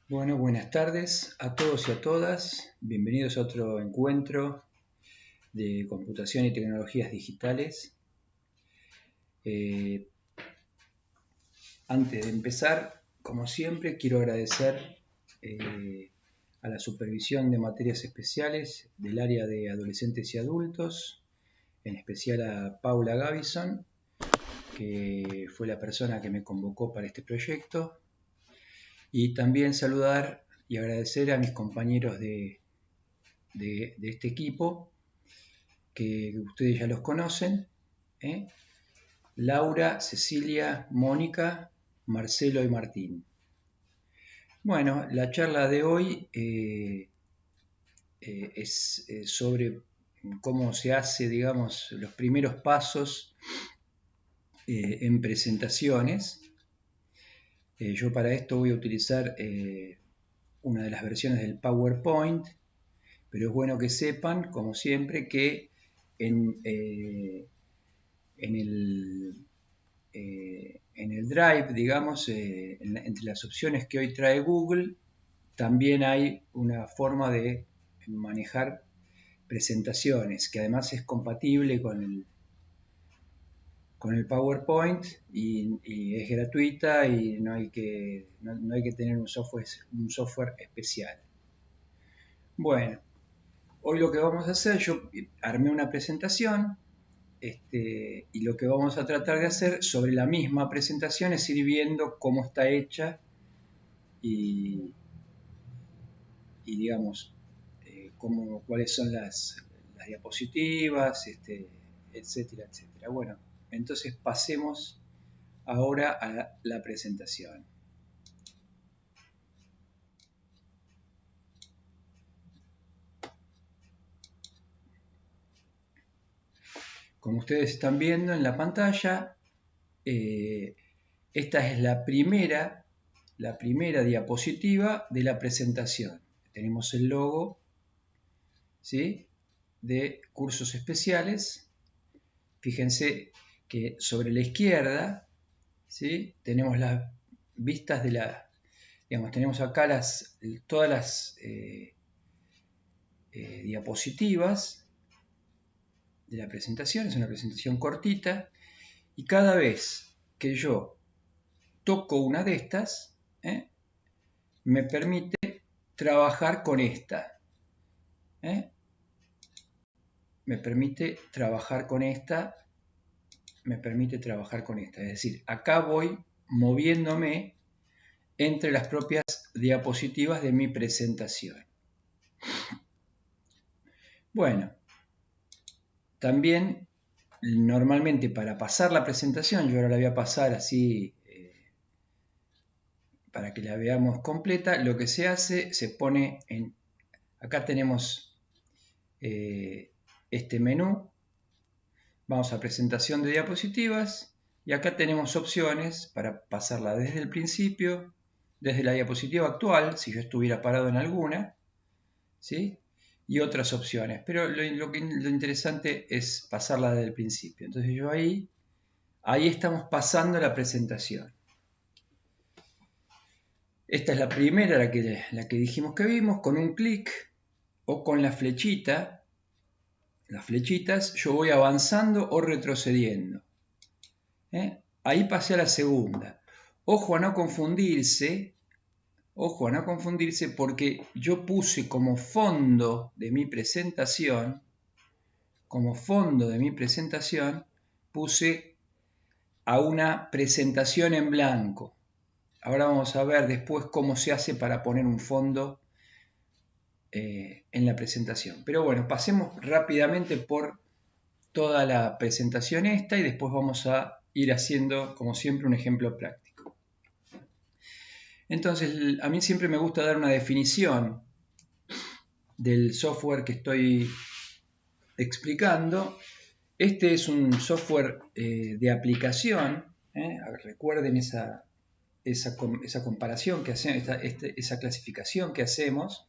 Bueno, buenas tardes a todos y a todas. Bienvenidos a otro encuentro de computación y tecnologías digitales. Antes de empezar, como siempre, quiero agradecer a la supervisión de materias especiales del área de adolescentes y adultos, en especial a Paula Gavison, que fue la persona que me convocó para este proyecto, y también saludar y agradecer a mis compañeros de este equipo, que ustedes ya los conocen, Laura, Cecilia, Mónica, Marcelo y Martín. Bueno, la charla de hoy es sobre cómo se hace, digamos, los primeros pasos en presentaciones. Yo para esto voy a utilizar una de las versiones del PowerPoint, pero es bueno que sepan, como siempre, que en el Drive, digamos, entre las opciones que hoy trae Google, también hay una forma de manejar presentaciones, que además es compatible con el PowerPoint y es gratuita y no hay que tener un software especial. Bueno, hoy lo que vamos a hacer, yo armé una presentación, y lo que vamos a tratar de hacer sobre la misma presentación es ir viendo cómo está hecha y digamos, cuáles son las diapositivas, etcétera, etcétera. Bueno, entonces pasemos ahora a la presentación. Como ustedes están viendo en la pantalla, esta es la primera diapositiva de la presentación. Tenemos el logo, ¿sí?, de cursos especiales. Fíjense que sobre la izquierda, ¿sí?, tenemos las vistas de digamos, tenemos acá todas las diapositivas de la presentación. Es una presentación cortita y cada vez que yo toco una de estas, me permite trabajar con esta. Me permite trabajar con esta. Es decir, acá voy moviéndome entre las propias diapositivas de mi presentación. Bueno, también normalmente para pasar la presentación, yo ahora la voy a pasar así para que la veamos completa. Lo que se hace, se pone acá tenemos este menú. Vamos a presentación de diapositivas y acá tenemos opciones para pasarla desde el principio, desde la diapositiva actual, si yo estuviera parado en alguna, ¿sí?, y otras opciones. Pero lo interesante es pasarla desde el principio. Entonces yo ahí estamos pasando la presentación. Esta es la primera, la que dijimos que vimos. Con un clic o con la flechita, las flechitas, yo voy avanzando o retrocediendo. Ahí pasé a la segunda. Ojo a no confundirse porque yo puse como fondo de mi presentación, puse a una presentación en blanco. Ahora vamos a ver después cómo se hace para poner un fondo en la presentación. Pero bueno, pasemos rápidamente por toda la presentación esta y después vamos a ir haciendo, como siempre, un ejemplo práctico. Entonces, a mí siempre me gusta dar una definición del software que estoy explicando. Este es un software de aplicación. Recuerden esa comparación que hacemos, esa clasificación que hacemos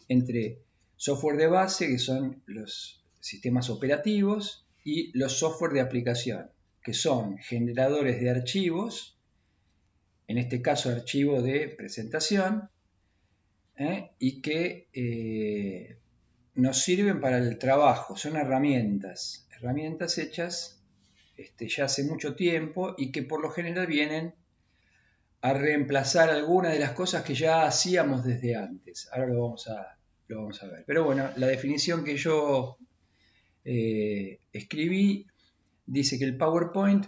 entre software de base, que son los sistemas operativos, y los software de aplicación, que son generadores de archivos, en este caso archivo de presentación, y que nos sirven para el trabajo. Son herramientas hechas ya hace mucho tiempo y que por lo general vienen a reemplazar algunas de las cosas que ya hacíamos desde antes. Ahora lo vamos a ver. Pero bueno, la definición que yo escribí dice que el PowerPoint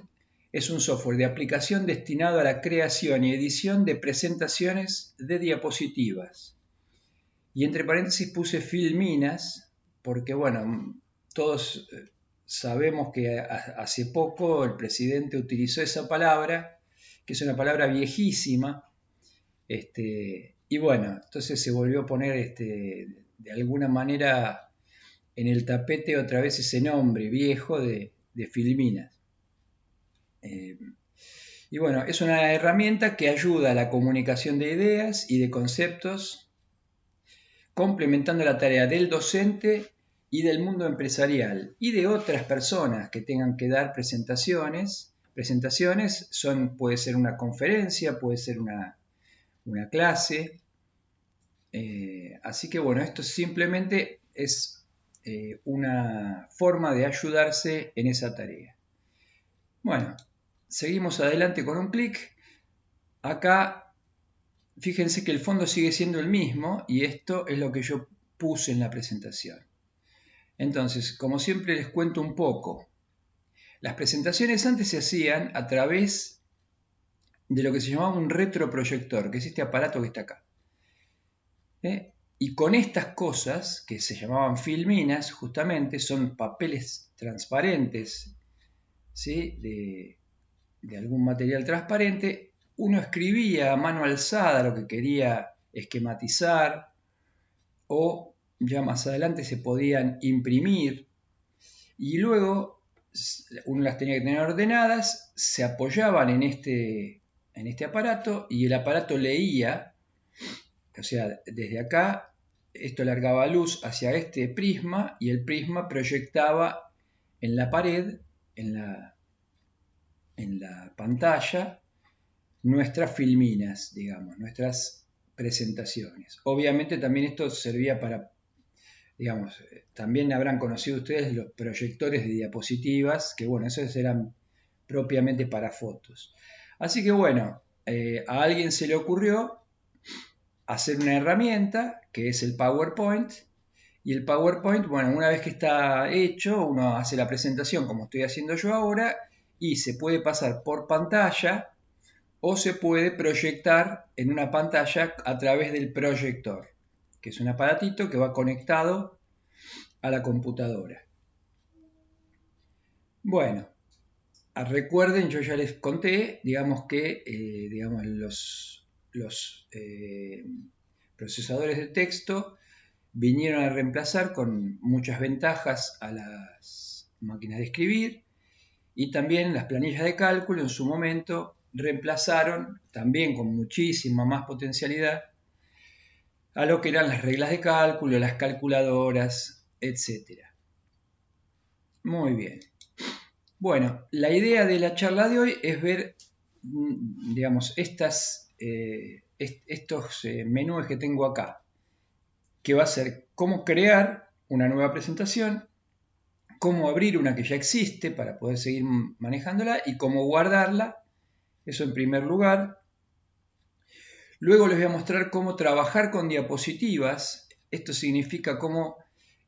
es un software de aplicación destinado a la creación y edición de presentaciones de diapositivas. Y entre paréntesis puse filminas, porque bueno, todos sabemos que hace poco el presidente utilizó esa palabra, que es una palabra viejísima, y bueno, entonces se volvió a poner de alguna manera en el tapete otra vez ese nombre viejo de filminas. Y bueno, es una herramienta que ayuda a la comunicación de ideas y de conceptos, complementando la tarea del docente y del mundo empresarial y de otras personas que tengan que dar presentaciones. Presentaciones puede ser una conferencia, puede ser una clase. Así que bueno, esto simplemente es una forma de ayudarse en esa tarea. Bueno, seguimos adelante con un clic. Acá, fíjense que el fondo sigue siendo el mismo y esto es lo que yo puse en la presentación. Entonces, como siempre les cuento un poco. Las presentaciones antes se hacían a través de lo que se llamaba un retroproyector, que es este aparato que está acá. Y con estas cosas, que se llamaban filminas, justamente son papeles transparentes, ¿sí? de algún material transparente, uno escribía a mano alzada lo que quería esquematizar, o ya más adelante se podían imprimir, y luego uno las tenía que tener ordenadas, se apoyaban en este aparato, y el aparato leía, o sea, desde acá, esto largaba luz hacia este prisma, y el prisma proyectaba en la pared, en la pantalla, nuestras filminas, digamos, nuestras presentaciones. Obviamente también esto servía para, digamos, también habrán conocido ustedes los proyectores de diapositivas, que bueno, esos eran propiamente para fotos. Así que bueno, a alguien se le ocurrió hacer una herramienta que es el PowerPoint, y el PowerPoint, bueno, una vez que está hecho, uno hace la presentación como estoy haciendo yo ahora, y se puede pasar por pantalla o se puede proyectar en una pantalla a través del proyector, que es un aparatito que va conectado a la computadora. Bueno, recuerden, yo ya les conté, digamos que digamos, los procesadores de texto vinieron a reemplazar con muchas ventajas a las máquinas de escribir, y también las planillas de cálculo en su momento reemplazaron, también con muchísima más potencialidad, a lo que eran las reglas de cálculo, las calculadoras, etc. Muy bien. Bueno, la idea de la charla de hoy es ver, digamos, estos menús que tengo acá, que va a ser cómo crear una nueva presentación, cómo abrir una que ya existe para poder seguir manejándola y cómo guardarla. Eso en primer lugar. Luego les voy a mostrar cómo trabajar con diapositivas. Esto significa cómo,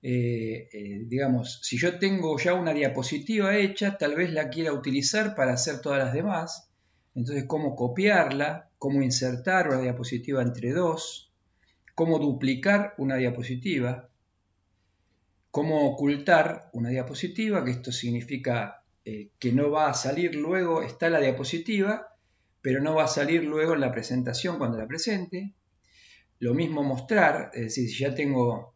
digamos, si yo tengo ya una diapositiva hecha, tal vez la quiera utilizar para hacer todas las demás. Entonces, cómo copiarla, cómo insertar una diapositiva entre dos, cómo duplicar una diapositiva, cómo ocultar una diapositiva, que esto significa que no va a salir luego, está la diapositiva, pero no va a salir luego en la presentación cuando la presente. Lo mismo mostrar, es decir, si ya tengo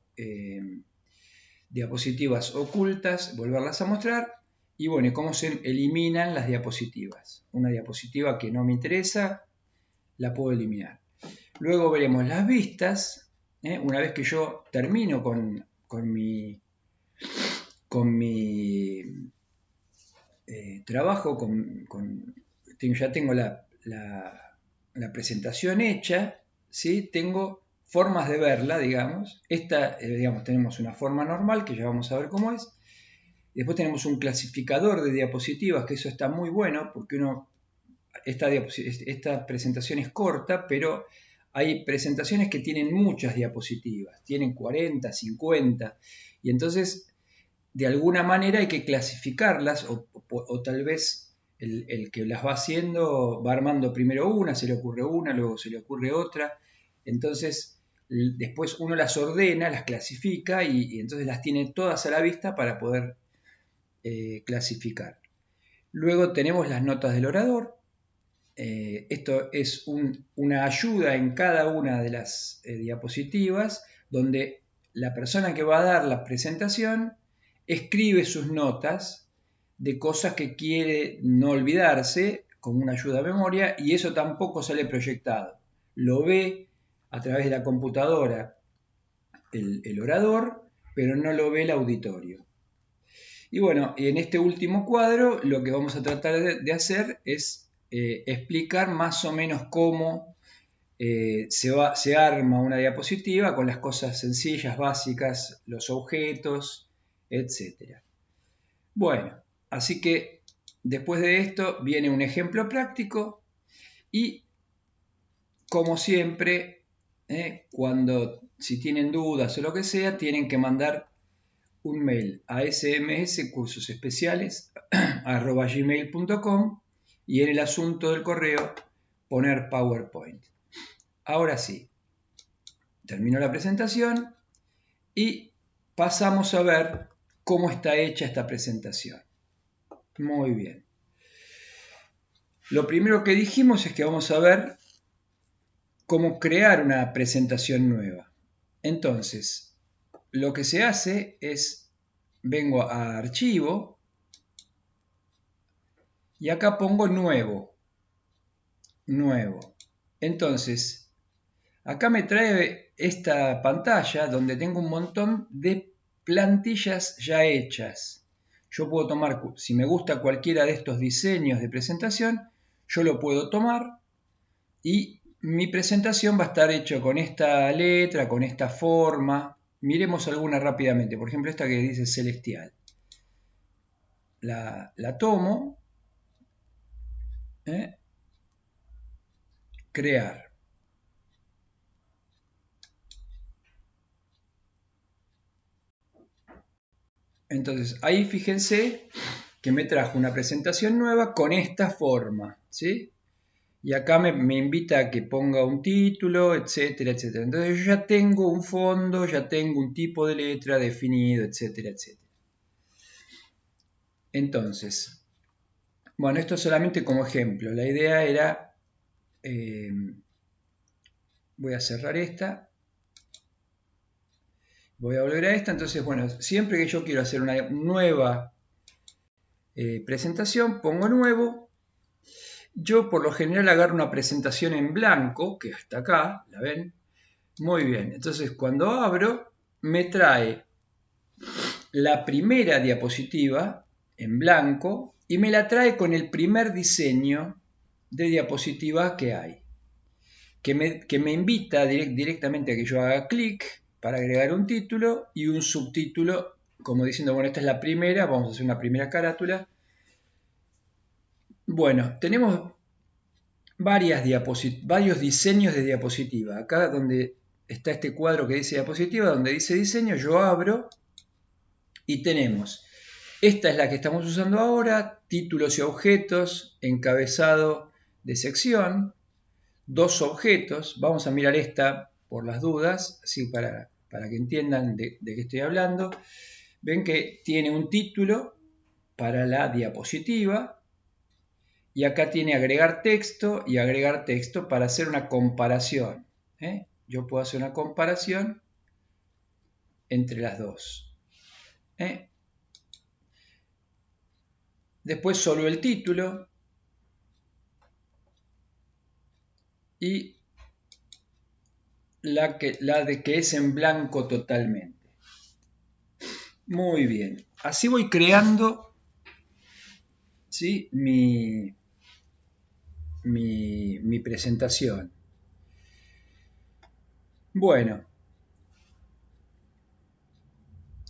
diapositivas ocultas, volverlas a mostrar. Y bueno, y cómo se eliminan las diapositivas. Una diapositiva que no me interesa, la puedo eliminar. Luego veremos las vistas. Una vez que yo termino con mi trabajo, ya tengo la presentación hecha, ¿sí? Tengo formas de verla, digamos. Esta, digamos, tenemos una forma normal, que ya vamos a ver cómo es. Después tenemos un clasificador de diapositivas, que eso está muy bueno, porque esta presentación es corta, pero hay presentaciones que tienen muchas diapositivas, tienen 40, 50, y entonces de alguna manera hay que clasificarlas, o tal vez el que las va haciendo va armando primero una, se le ocurre una, luego se le ocurre otra, entonces después uno las ordena, las clasifica y entonces las tiene todas a la vista para poder clasificar. Luego tenemos las notas del orador. Esto es una ayuda en cada una de las diapositivas donde la persona que va a dar la presentación escribe sus notas de cosas que quiere no olvidarse como una ayuda a memoria, y eso tampoco sale proyectado. Lo ve a través de la computadora el orador, pero no lo ve el auditorio. Y bueno, en este último cuadro lo que vamos a tratar de hacer es explicar más o menos cómo se arma una diapositiva con las cosas sencillas, básicas, los objetos, etc. Bueno, así que después de esto viene un ejemplo práctico y, como siempre, si tienen dudas o lo que sea, tienen que mandar un mail a smscursosespeciales@gmail.com y en el asunto del correo poner PowerPoint. Ahora sí, termino la presentación y pasamos a ver cómo está hecha esta presentación. Muy bien. Lo primero que dijimos es que vamos a ver cómo crear una presentación nueva. Entonces, lo que se hace es, vengo a Archivo, y acá pongo nuevo. Entonces, acá me trae esta pantalla donde tengo un montón de plantillas ya hechas. Yo puedo tomar, si me gusta cualquiera de estos diseños de presentación, yo lo puedo tomar y mi presentación va a estar hecha con esta letra, con esta forma. Miremos alguna rápidamente. Por ejemplo, esta que dice Celestial. La tomo. Crear. Entonces, ahí fíjense que me trajo una presentación nueva con esta forma, ¿sí? Y acá me invita a que ponga un título, etcétera, etcétera. Entonces yo ya tengo un fondo, ya tengo un tipo de letra definido, etcétera, etcétera. Entonces, bueno, esto solamente como ejemplo. La idea era, voy a cerrar esta, voy a volver a esta. Entonces, bueno, siempre que yo quiero hacer una nueva presentación, pongo nuevo. Yo por lo general agarro una presentación en blanco, que hasta acá, ¿la ven? Muy bien, entonces cuando abro me trae la primera diapositiva en blanco y me la trae con el primer diseño de diapositiva que hay, que me invita directamente a que yo haga clic para agregar un título y un subtítulo, como diciendo, bueno, esta es la primera, vamos a hacer una primera carátula. Bueno, tenemos varios diseños de diapositiva. Acá donde está este cuadro que dice diapositiva, donde dice diseño, yo abro y tenemos, esta es la que estamos usando ahora, títulos y objetos, encabezado de sección, dos objetos. Vamos a mirar esta por las dudas, así para que entiendan de qué estoy hablando. Ven que tiene un título para la diapositiva, y acá tiene agregar texto y agregar texto para hacer una comparación. Yo puedo hacer una comparación entre las dos. Después solo el título y la de que es en blanco totalmente. Muy bien. Así voy creando, ¿sí?, mi presentación. Bueno,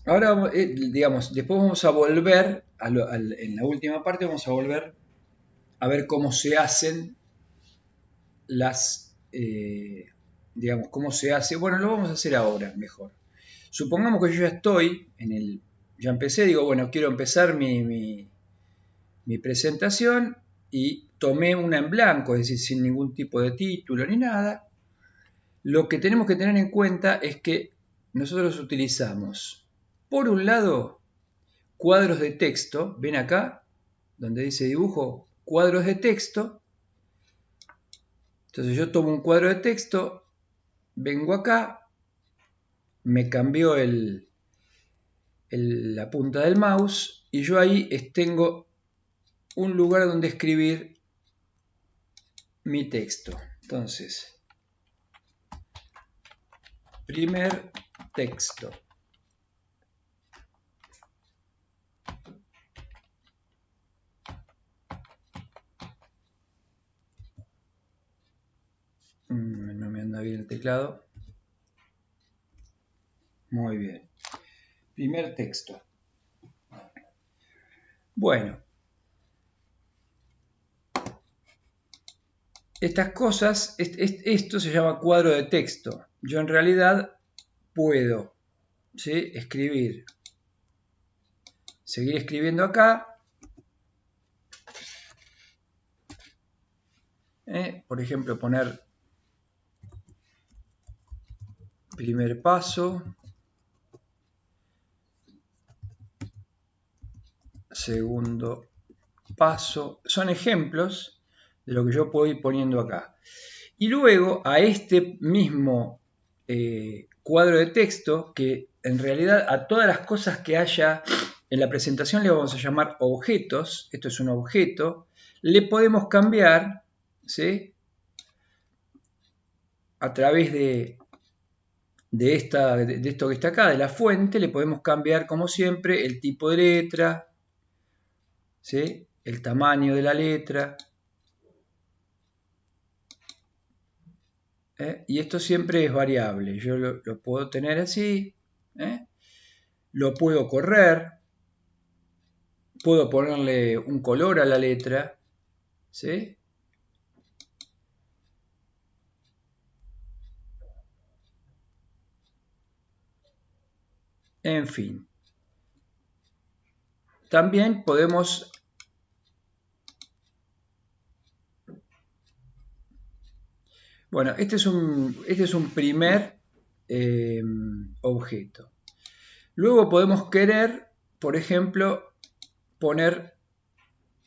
ahora, digamos, después vamos a volver, en la última parte vamos a volver a ver cómo se hacen digamos, cómo se hace. Bueno, lo vamos a hacer ahora mejor. Supongamos que yo ya estoy ya empecé, digo, bueno, quiero empezar mi presentación y tomé una en blanco, es decir, sin ningún tipo de título ni nada. Lo que tenemos que tener en cuenta es que nosotros utilizamos, por un lado, cuadros de texto. Ven acá, donde dice dibujo, cuadros de texto. Entonces yo tomo un cuadro de texto, vengo acá, me cambió la punta del mouse y yo ahí tengo un lugar donde escribir mi texto. Entonces, primer texto. No me anda bien el teclado. Muy bien. Primer texto. Bueno. Estas cosas, esto se llama cuadro de texto. Yo en realidad puedo, ¿sí?, seguir escribiendo acá. Por ejemplo, poner primer paso, segundo paso. Son ejemplos de lo que yo puedo ir poniendo acá. Y luego a este mismo cuadro de texto, que en realidad a todas las cosas que haya en la presentación le vamos a llamar objetos. Esto es un objeto. Le podemos cambiar, ¿sí?, a través de esto que está acá, de la fuente, le podemos cambiar, como siempre, el tipo de letra, ¿sí?, el tamaño de la letra. Y esto siempre es variable. Yo lo puedo tener así. Lo puedo correr. Puedo ponerle un color a la letra. ¿Sí? En fin. También podemos... Bueno, este es un primer objeto. Luego podemos querer, por ejemplo, poner...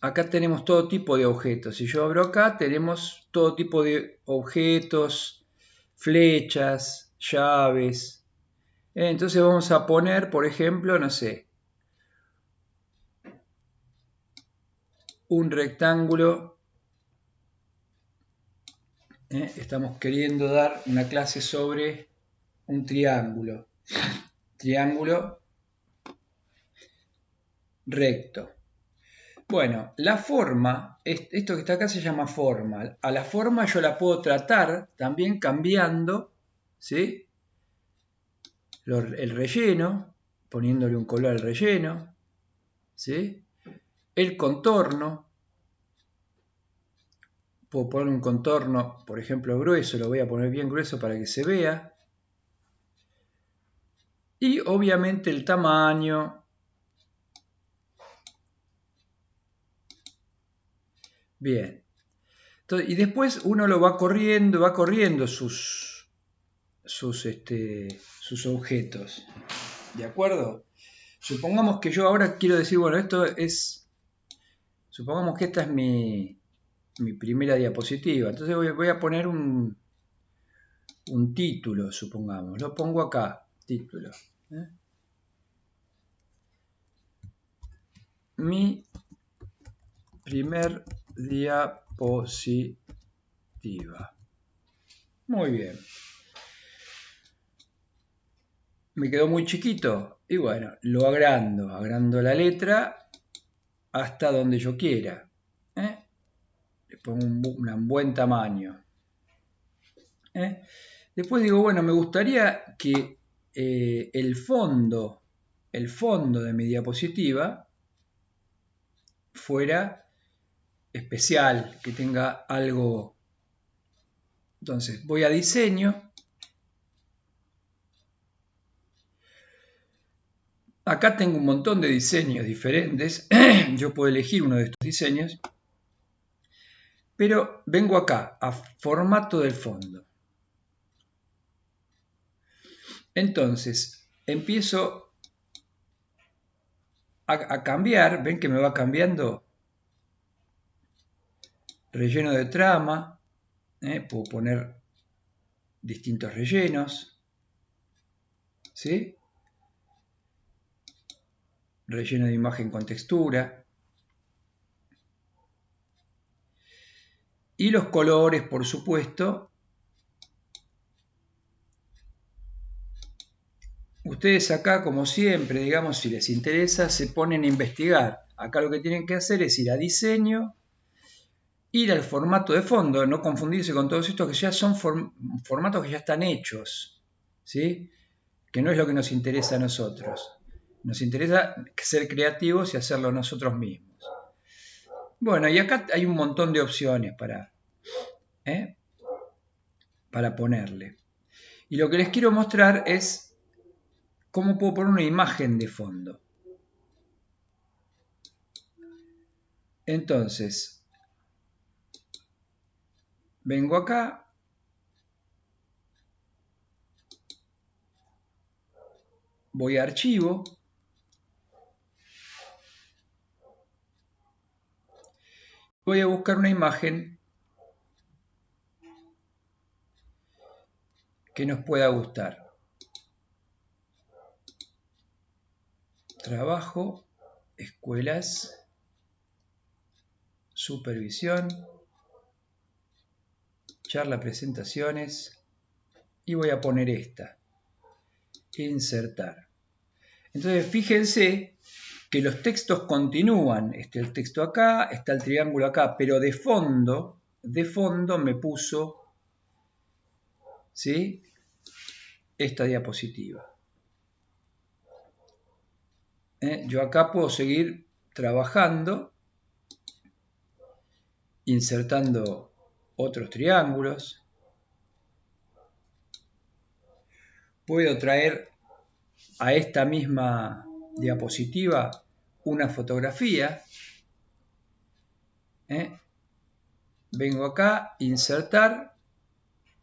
Acá tenemos todo tipo de objetos. Si yo abro acá, tenemos todo tipo de objetos, flechas, llaves. Entonces vamos a poner, por ejemplo, no sé, un rectángulo. Estamos queriendo dar una clase sobre un triángulo. Triángulo recto. Bueno, la forma, esto que está acá se llama forma. A la forma yo la puedo tratar también cambiando, ¿sí?, el relleno, poniéndole un color al relleno, ¿sí?, el contorno. Puedo poner un contorno, por ejemplo, grueso, lo voy a poner bien grueso para que se vea. Y obviamente el tamaño. Bien. Entonces, y después uno lo va corriendo sus objetos. ¿De acuerdo? Supongamos que yo ahora quiero decir, bueno, supongamos que esta es mi primera diapositiva. Entonces voy a poner un título, supongamos. Lo pongo acá, título. Mi primer diapositiva. Muy bien. Me quedó muy chiquito. Y bueno, lo agrando la letra hasta donde yo quiera. Le pongo un buen tamaño. Después digo, bueno, me gustaría que el fondo de mi diapositiva fuera especial, que tenga algo. Entonces voy a diseño. Acá tengo un montón de diseños diferentes. Yo puedo elegir uno de estos diseños. Pero vengo acá a formato del fondo. Entonces empiezo a cambiar. Ven que me va cambiando. Relleno de trama. Puedo poner distintos rellenos. ¿Sí? Relleno de imagen con textura. Y los colores, por supuesto. Ustedes acá, como siempre, digamos, si les interesa, se ponen a investigar. Acá lo que tienen que hacer es ir a diseño, ir al formato de fondo, no confundirse con todos estos que ya son formatos que ya están hechos, ¿sí? Que no es lo que nos interesa a nosotros. Nos interesa ser creativos y hacerlo nosotros mismos. Bueno, y acá hay un montón de opciones para ponerle. Y lo que les quiero mostrar es cómo puedo poner una imagen de fondo. Entonces, vengo acá. Voy a archivo. Voy a buscar una imagen que nos pueda gustar. Trabajo, escuelas, supervisión, charla, presentaciones, y voy a poner esta, insertar. Entonces fíjense que los textos continúan, está el texto acá, está el triángulo acá, pero de fondo me puso, ¿sí?, esta diapositiva. Yo acá puedo seguir trabajando, insertando otros triángulos. Puedo traer a esta misma diapositiva una fotografía. Vengo acá, insertar,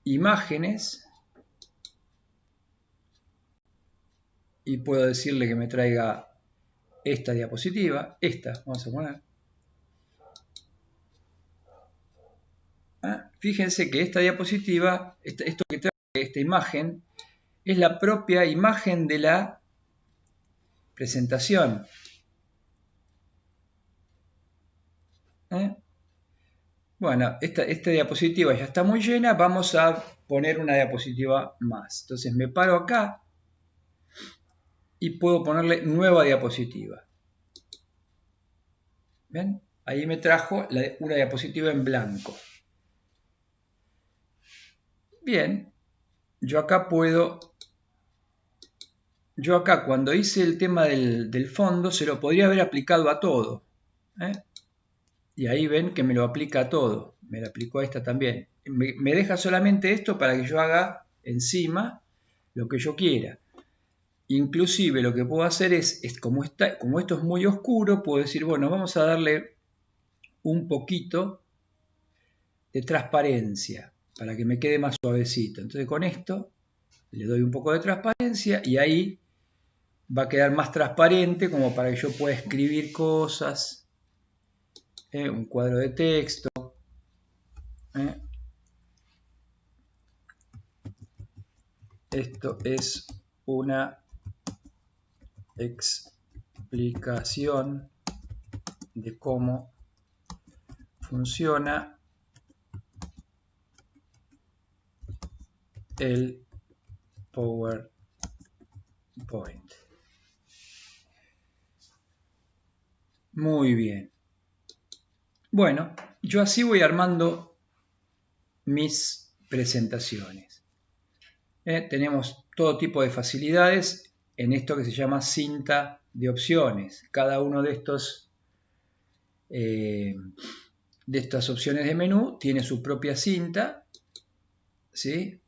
imágenes, y puedo decirle que me traiga esta diapositiva, esta, vamos a poner. Fíjense que esta diapositiva, esto que trae esta imagen, es la propia imagen de la presentación. Bueno, esta diapositiva ya está muy llena, vamos a poner una diapositiva más. Entonces me paro acá y puedo ponerle nueva diapositiva. ¿Ven? Ahí me trajo una diapositiva en blanco. Bien, yo acá cuando hice el tema del fondo se lo podría haber aplicado a todo. Y ahí ven que me lo aplica a todo. Me lo aplicó a esta también. Me deja solamente esto para que yo haga encima lo que yo quiera. Inclusive lo que puedo hacer es como esto es muy oscuro, puedo decir, bueno, vamos a darle un poquito de transparencia para que me quede más suavecito. Entonces con esto le doy un poco de transparencia y ahí va a quedar más transparente como para que yo pueda escribir cosas, un cuadro de texto. Esto es una explicación de cómo funciona el PowerPoint. Muy bien. Bueno, yo así voy armando mis presentaciones. Tenemos todo tipo de facilidades en esto que se llama cinta de opciones. Cada uno de estas opciones de menú tiene su propia cinta, ¿sí?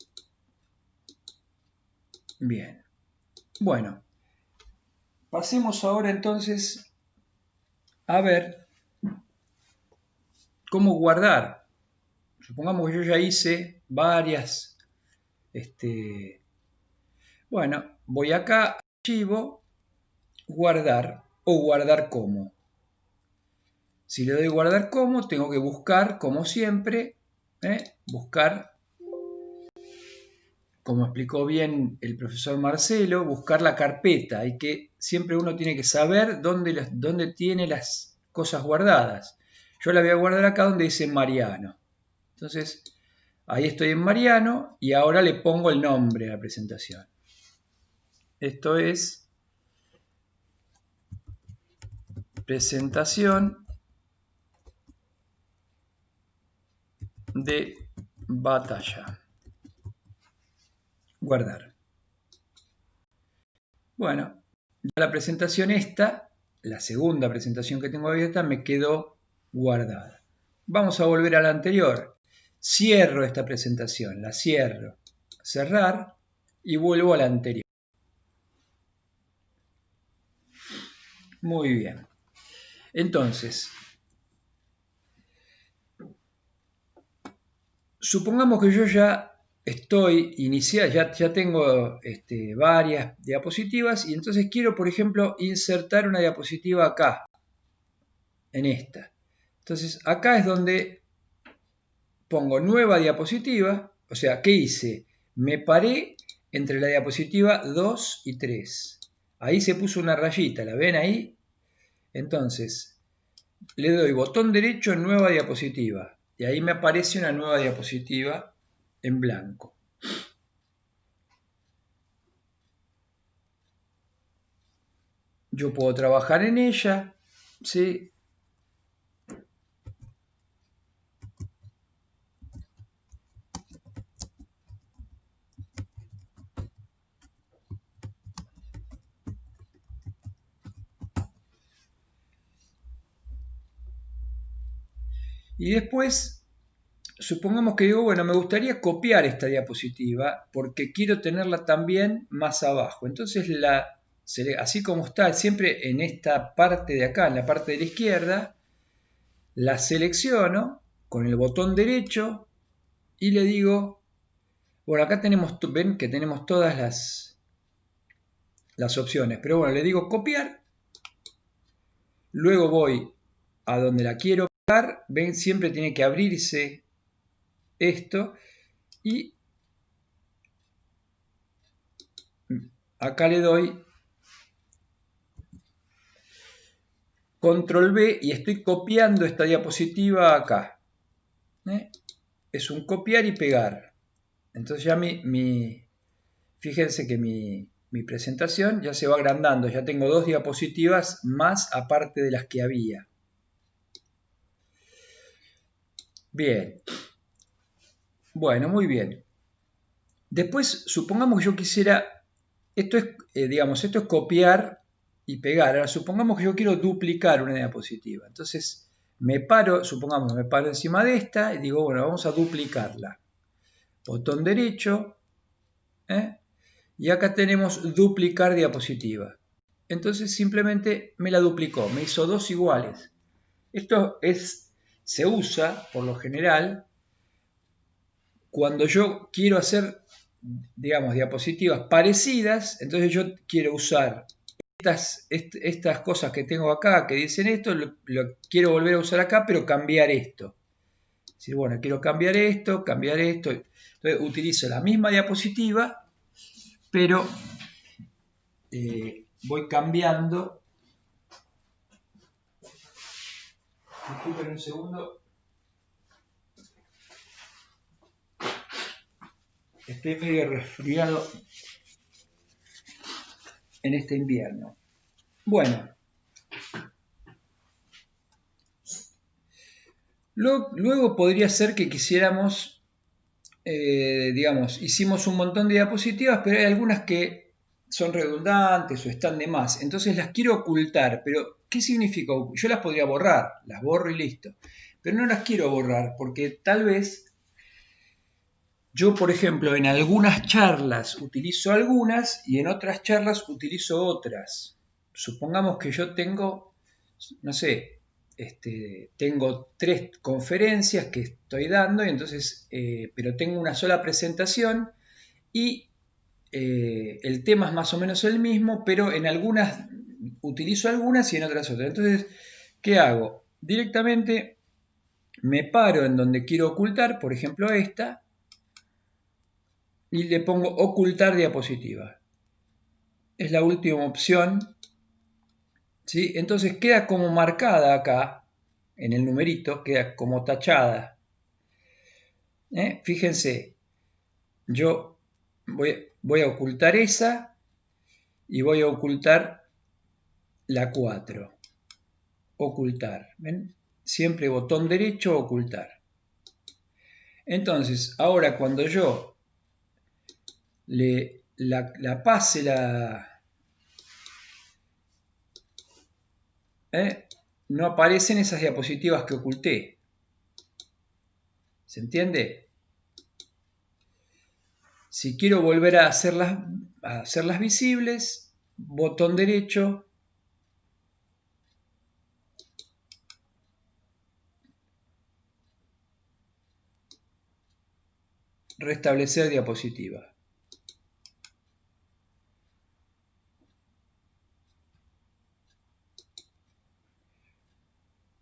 Bien. Bueno, pasemos ahora entonces a ver cómo guardar. Supongamos que yo ya hice varias. Bueno, voy acá, archivo, guardar o guardar como. Si le doy guardar como, tengo que buscar, como siempre, buscar, como explicó bien el profesor Marcelo, buscar la carpeta. Hay que, siempre uno tiene que saber dónde tiene las cosas guardadas. Yo la voy a guardar acá donde dice Mariano. Entonces, ahí estoy en Mariano y ahora le pongo el nombre a la presentación. Esto es presentación de batalla. Guardar. Bueno, ya la presentación esta, la segunda presentación que tengo abierta, me quedó guardada. Vamos a volver a la anterior. Cierro esta presentación, la cierro. Cerrar y vuelvo a la anterior. Muy bien. Entonces, supongamos que yo ya estoy iniciado, ya tengo varias diapositivas y entonces quiero, por ejemplo, insertar una diapositiva acá, en esta. Entonces, acá es donde pongo nueva diapositiva, o sea, ¿qué hice? Me paré entre la diapositiva 2 y 3. Ahí se puso una rayita, ¿la ven ahí? Entonces, le doy botón derecho en nueva diapositiva y ahí me aparece una nueva diapositiva en blanco. Yo puedo trabajar en ella, ¿sí? Y después, supongamos que digo, bueno, me gustaría copiar esta diapositiva porque quiero tenerla también más abajo. Entonces, así como está, siempre en esta parte de acá, en la parte de la izquierda, la selecciono con el botón derecho y le digo, bueno, acá tenemos, ven que tenemos todas las opciones, pero bueno, le digo copiar, luego voy a donde la quiero pegar, ven, siempre tiene que abrirse esto y acá le doy Control B y estoy copiando esta diapositiva acá. Es un copiar y pegar. Entonces ya fíjense que mi presentación ya se va agrandando. Ya tengo 2 diapositivas más aparte de las que había. Bien. Bueno, muy bien. Después, supongamos que yo quisiera, esto es copiar y pegar. Ahora, supongamos que yo quiero duplicar una diapositiva. Entonces, supongamos, me paro encima de esta y digo, bueno, vamos a duplicarla. Botón derecho, y acá tenemos duplicar diapositiva. Entonces, simplemente me la duplicó, me hizo 2 iguales. Esto se usa, por lo general, cuando yo quiero hacer, digamos, diapositivas parecidas, entonces yo quiero usar estas cosas que tengo acá, que dicen esto, lo quiero volver a usar acá, pero cambiar esto. Es decir, bueno, quiero cambiar esto. Entonces utilizo la misma diapositiva, pero voy cambiando. Disculpen un segundo. Estoy medio resfriado en este invierno. Bueno, luego podría ser que quisiéramos digamos, hicimos un montón de diapositivas, pero hay algunas que son redundantes o están de más. Entonces las quiero ocultar. Pero, ¿qué significa? Yo las podría borrar, las borro y listo. Pero no las quiero borrar porque tal vez yo, por ejemplo, en algunas charlas utilizo algunas y en otras charlas utilizo otras. Supongamos que yo tengo, no sé, tengo 3 conferencias que estoy dando y entonces, pero tengo una sola presentación y el tema es más o menos el mismo, pero en algunas utilizo algunas y en otras otras. Entonces, ¿qué hago? Directamente me paro en donde quiero ocultar, por ejemplo esta, y le pongo ocultar diapositiva. Es la última opción, ¿sí? Entonces queda como marcada acá, en el numerito, queda como tachada. Fíjense, yo voy a ocultar esa y voy a ocultar la 4. Ocultar, ¿ven? Siempre botón derecho, ocultar. Entonces, ahora cuando yo la pase no aparecen esas diapositivas que oculté. ¿Se entiende? Si quiero volver a hacerlas visibles, botón derecho, restablecer diapositiva.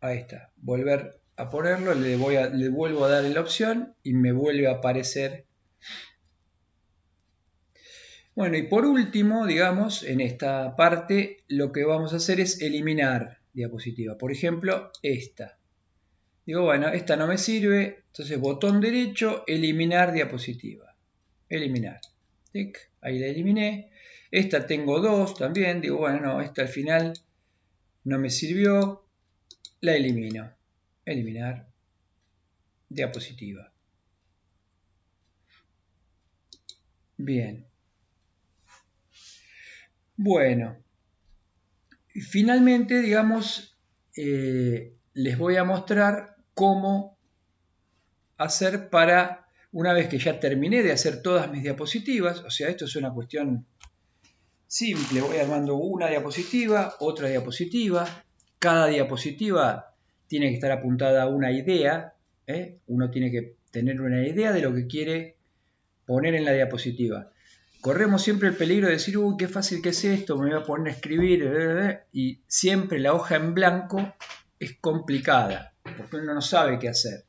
Ahí está, volver a ponerlo, le vuelvo a dar la opción y me vuelve a aparecer. Bueno, y por último, digamos, en esta parte lo que vamos a hacer es eliminar diapositiva. Por ejemplo, esta. Digo, bueno, esta no me sirve, entonces botón derecho, eliminar diapositiva. Eliminar. Tic, ahí la eliminé. Esta tengo 2 también, digo, bueno, no, esta al final no me sirvió, la elimino. Eliminar diapositiva. Bien. Bueno, finalmente, digamos, les voy a mostrar cómo hacer para, una vez que ya terminé de hacer todas mis diapositivas, o sea, esto es una cuestión simple, voy armando una diapositiva, otra diapositiva, cada diapositiva tiene que estar apuntada a una idea, uno tiene que tener una idea de lo que quiere poner en la diapositiva. Corremos siempre el peligro de decir, uy, qué fácil que es esto, me voy a poner a escribir, y siempre la hoja en blanco es complicada, porque uno no sabe qué hacer.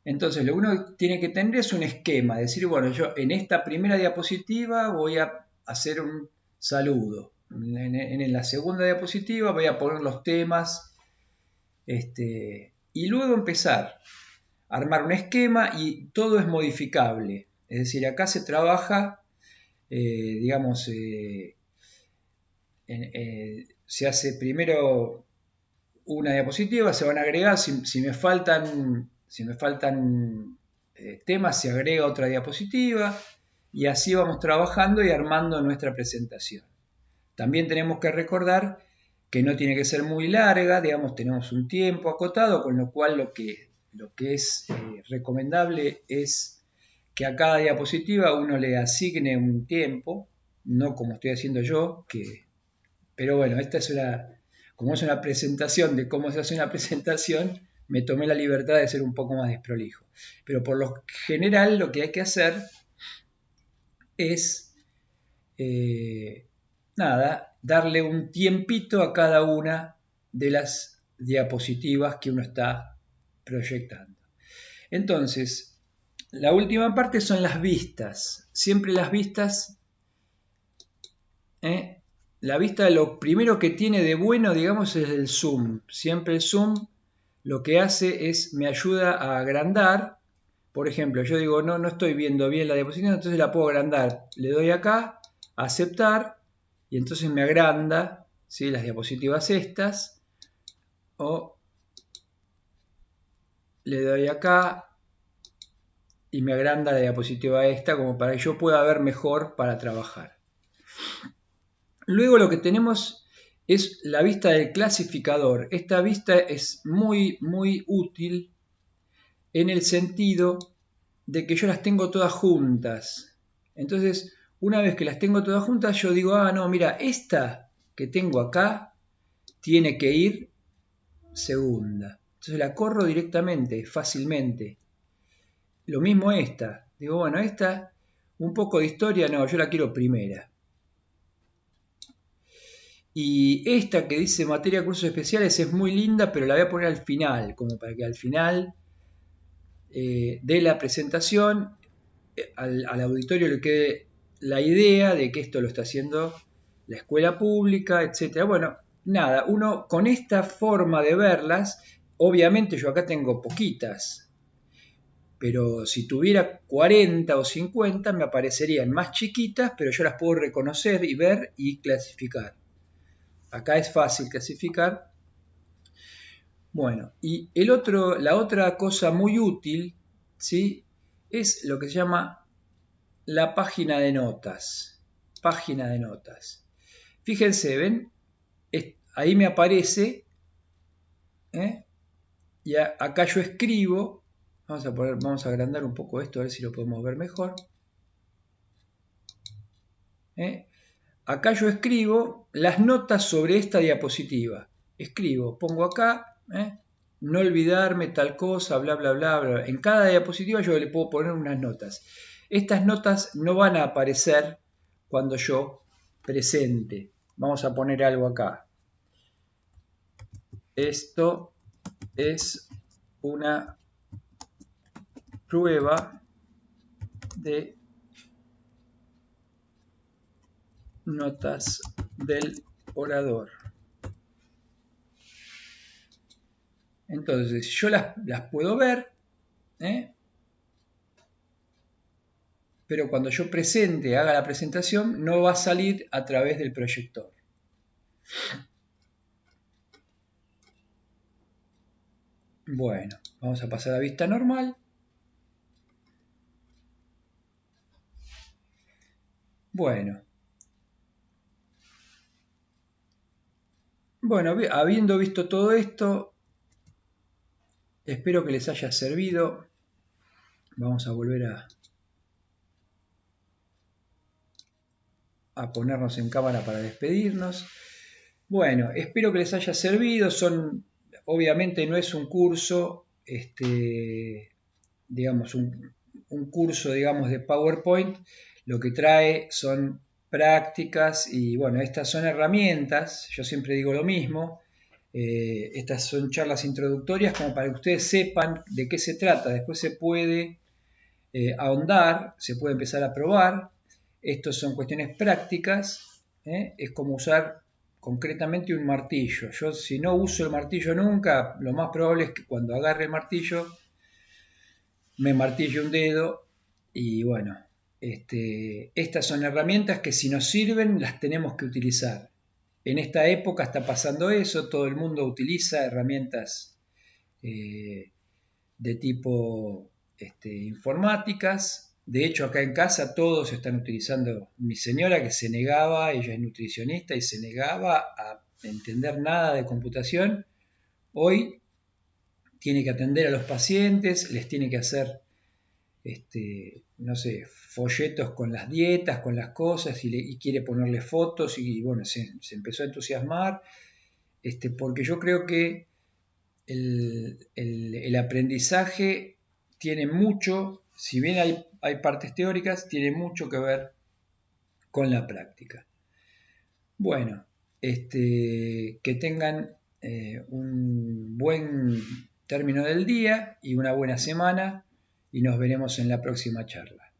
Entonces, lo que uno tiene que tener es un esquema, decir, bueno, yo en esta primera diapositiva voy a hacer un saludo. En la segunda diapositiva voy a poner los temas, y luego empezar a armar un esquema y todo es modificable. Es decir, acá se trabaja, digamos, se hace primero una diapositiva, se van a agregar, si me faltan temas, se agrega otra diapositiva y así vamos trabajando y armando nuestra presentación. También tenemos que recordar que no tiene que ser muy larga, digamos, tenemos un tiempo acotado, con lo cual lo que es recomendable es que a cada diapositiva uno le asigne un tiempo, no como estoy haciendo yo, pero bueno, esta es como es una presentación de cómo se hace una presentación, me tomé la libertad de ser un poco más desprolijo. Pero por lo general lo que hay que hacer es, darle un tiempito a cada una de las diapositivas que uno está proyectando. Entonces, la última parte son las vistas. Siempre las vistas, la vista, lo primero que tiene de bueno, digamos, es el zoom. Siempre el zoom lo que hace es, me ayuda a agrandar. Por ejemplo, yo digo, no estoy viendo bien la diapositiva, entonces la puedo agrandar. Le doy acá, aceptar, y entonces me agranda, ¿sí?, las diapositivas estas. O le doy acá, y me agranda la diapositiva esta como para que yo pueda ver mejor para trabajar. Luego lo que tenemos es la vista del clasificador. Esta vista es muy útil en el sentido de que yo las tengo todas juntas. Entonces, una vez que las tengo todas juntas, yo digo, ah, no, mira, esta que tengo acá tiene que ir segunda. Entonces la corro directamente, fácilmente. Lo mismo esta. Digo, bueno, esta, un poco de historia, no, yo la quiero primera. Y esta que dice materia cursos especiales es muy linda, pero la voy a poner al final, como para que al final de la presentación al auditorio le quede la idea de que esto lo está haciendo la escuela pública, etc. Bueno, nada, uno con esta forma de verlas, obviamente yo acá tengo poquitas, pero si tuviera 40 o 50 me aparecerían más chiquitas, pero yo las puedo reconocer y ver y clasificar. Acá es fácil clasificar. Bueno, y la otra cosa muy útil, ¿sí?, es lo que se llama la página de notas. Página de notas. Fíjense, ¿ven? Ahí me aparece, y acá yo escribo. Vamos a agrandar un poco esto, a ver si lo podemos ver mejor. Acá yo escribo las notas sobre esta diapositiva. Escribo, pongo acá, no olvidarme tal cosa, bla, bla, bla, bla. En cada diapositiva yo le puedo poner unas notas. Estas notas no van a aparecer cuando yo presente. Vamos a poner algo acá. Esto es una prueba de notas del orador. Entonces, yo las puedo ver, pero cuando yo haga la presentación, no va a salir a través del proyector. Bueno, vamos a pasar a vista normal. Bueno, habiendo visto todo esto, espero que les haya servido. Vamos a volver a ponernos en cámara para despedirnos. Bueno, espero que les haya servido. Obviamente no es un curso, digamos, un curso, digamos, de PowerPoint. Lo que trae son prácticas y, bueno, estas son herramientas. Yo siempre digo lo mismo. Estas son charlas introductorias como para que ustedes sepan de qué se trata. Después se puede ahondar, se puede empezar a probar. Estos son cuestiones prácticas. Es como usar concretamente un martillo. Yo, si no uso el martillo nunca, lo más probable es que cuando agarre el martillo me martille un dedo. Y bueno, estas son herramientas que si nos sirven las tenemos que utilizar. En esta época está pasando eso, todo el mundo utiliza herramientas de tipo informáticas. De hecho, acá en casa todos están utilizando. Mi señora, que se negaba, ella es nutricionista y se negaba a entender nada de computación, hoy tiene que atender a los pacientes, les tiene que hacer, no sé, folletos con las dietas, con las cosas, y quiere ponerle fotos, y bueno, se empezó a entusiasmar, porque yo creo que el aprendizaje tiene mucho, si bien hay partes teóricas, tiene mucho que ver con la práctica. Bueno, que tengan un buen término del día y una buena semana, y nos veremos en la próxima charla.